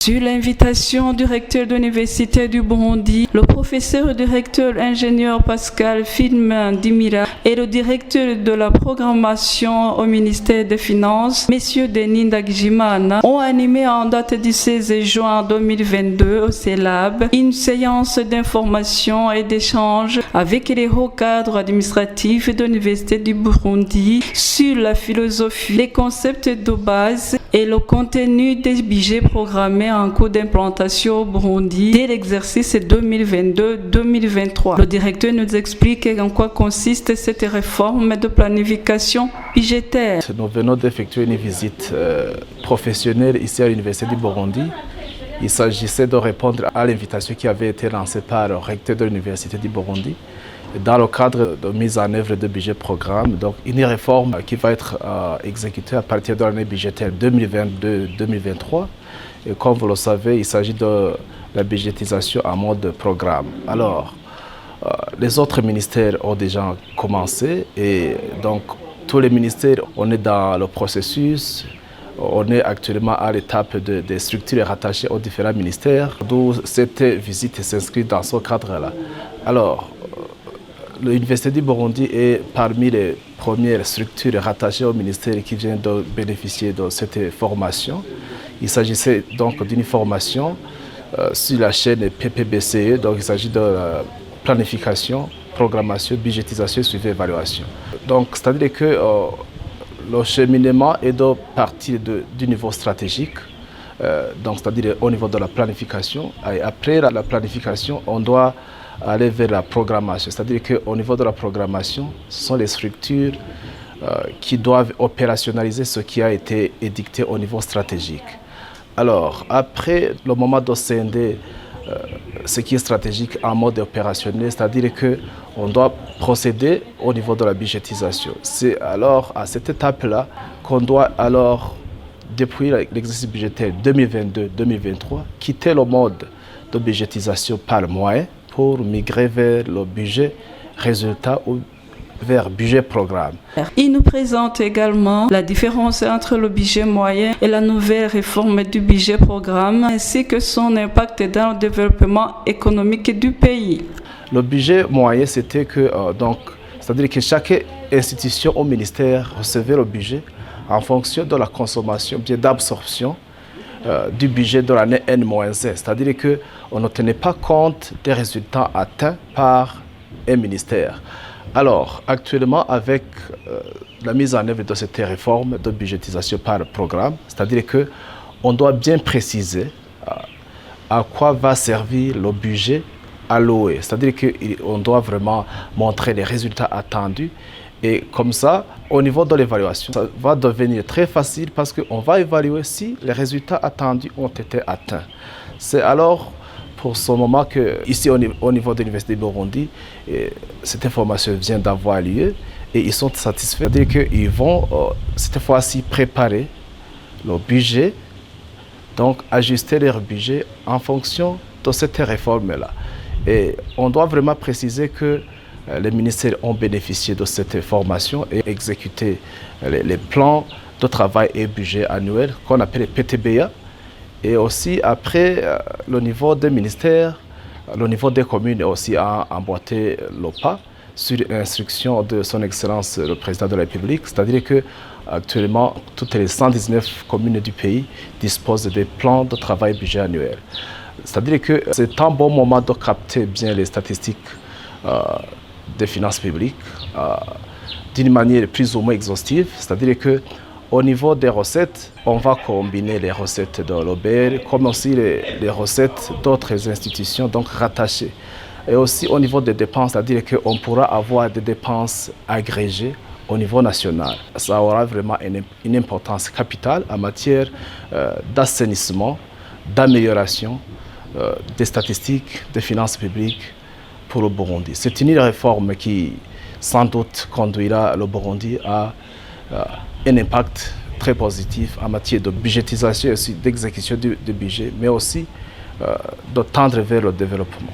Sur l'invitation du recteur de l'Université du Burundi, le professeur du recteur ingénieur Pascal Filmin Dimira et le directeur de la programmation au ministère des Finances, M. Denis Ndagijimana, ont animé en date du 16 juin 2022 au CELAB une séance d'information et d'échange avec les hauts cadres administratifs de l'Université du Burundi sur la philosophie, les concepts de base et le contenu des budgets programmés en cours d'implantation au Burundi dès l'exercice 2022-2023. Le directeur nous explique en quoi consiste cette réforme de planification budgétaire. Nous venons d'effectuer une visite professionnelle ici à l'Université du Burundi. Il s'agissait de répondre à l'invitation qui avait été lancée par le recteur de l'Université du Burundi dans le cadre de mise en œuvre de budget programme. Donc une réforme qui va être exécutée à partir de l'année budgétaire 2022-2023. Et comme vous le savez, il s'agit de la budgétisation en mode programme. Alors, les autres ministères ont déjà commencé et donc tous les ministères, on est dans le processus. On est actuellement à l'étape des structures rattachées aux différents ministères, d'où cette visite s'inscrit dans ce cadre-là. Alors, l'Université du Burundi est parmi les premières structures rattachées au ministère qui viennent de bénéficier de cette formation. Il s'agissait donc d'une formation sur la chaîne PPBCE, donc il s'agit de planification, programmation, budgétisation, suivi et évaluation. Donc, c'est-à-dire que le cheminement est de partir du niveau stratégique, donc c'est-à-dire au niveau de la planification. Et après la planification, on doit aller vers la programmation. C'est-à-dire qu'au niveau de la programmation, ce sont les structures qui doivent opérationnaliser ce qui a été édicté au niveau stratégique. Alors, après le moment de scinder ce qui est stratégique en mode opérationnel, c'est-à-dire qu'on doit procéder au niveau de la budgétisation. C'est alors à cette étape-là qu'on doit alors, depuis l'exercice budgétaire 2022-2023, quitter le mode de budgétisation par moyen pour migrer vers le budget résultat ou vers budget programme. Il nous présente également la différence entre le budget moyen et la nouvelle réforme du budget programme, ainsi que son impact dans le développement économique du pays. Le budget moyen, c'était que, c'est-à-dire que chaque institution au ministère recevait le budget en fonction de la consommation, bien d'absorption du budget de l'année N-1, c'est-à-dire qu'on ne tenait pas compte des résultats atteints par un ministère. Alors, actuellement, avec la mise en œuvre de cette réforme de budgétisation par programme, c'est-à-dire qu'on doit bien préciser à quoi va servir le budget alloué. C'est-à-dire qu'on doit vraiment montrer les résultats attendus. Et comme ça, au niveau de l'évaluation, ça va devenir très facile parce qu'on va évaluer si les résultats attendus ont été atteints. C'est alors pour ce moment que, ici au niveau de l'Université du Burundi, cette information vient d'avoir lieu et ils sont satisfaits. C'est-à-dire qu'ils vont cette fois-ci préparer le budget, donc ajuster leur budget en fonction de cette réforme-là. Et on doit vraiment préciser que les ministères ont bénéficié de cette formation et exécuté les plans de travail et budget annuel qu'on appelle PTBA. Et aussi, après, le niveau des ministères, le niveau des communes aussi a emboîté le pas sur l'instruction de son Excellence le Président de la République. C'est-à-dire qu'actuellement, toutes les 119 communes du pays disposent des plans de travail budget annuel. C'est-à-dire que c'est un bon moment de capter bien les statistiques des finances publiques d'une manière plus ou moins exhaustive. C'est-à-dire que au niveau des recettes, on va combiner les recettes de l'OBR comme aussi les recettes d'autres institutions donc rattachées. Et aussi au niveau des dépenses, c'est-à-dire qu'on pourra avoir des dépenses agrégées au niveau national. Ça aura vraiment une importance capitale en matière d'assainissement, d'amélioration des statistiques des finances publiques pour le Burundi. C'est une réforme qui sans doute conduira le Burundi à un impact très positif en matière de budgétisation et aussi d'exécution du budget, mais aussi de tendre vers le développement.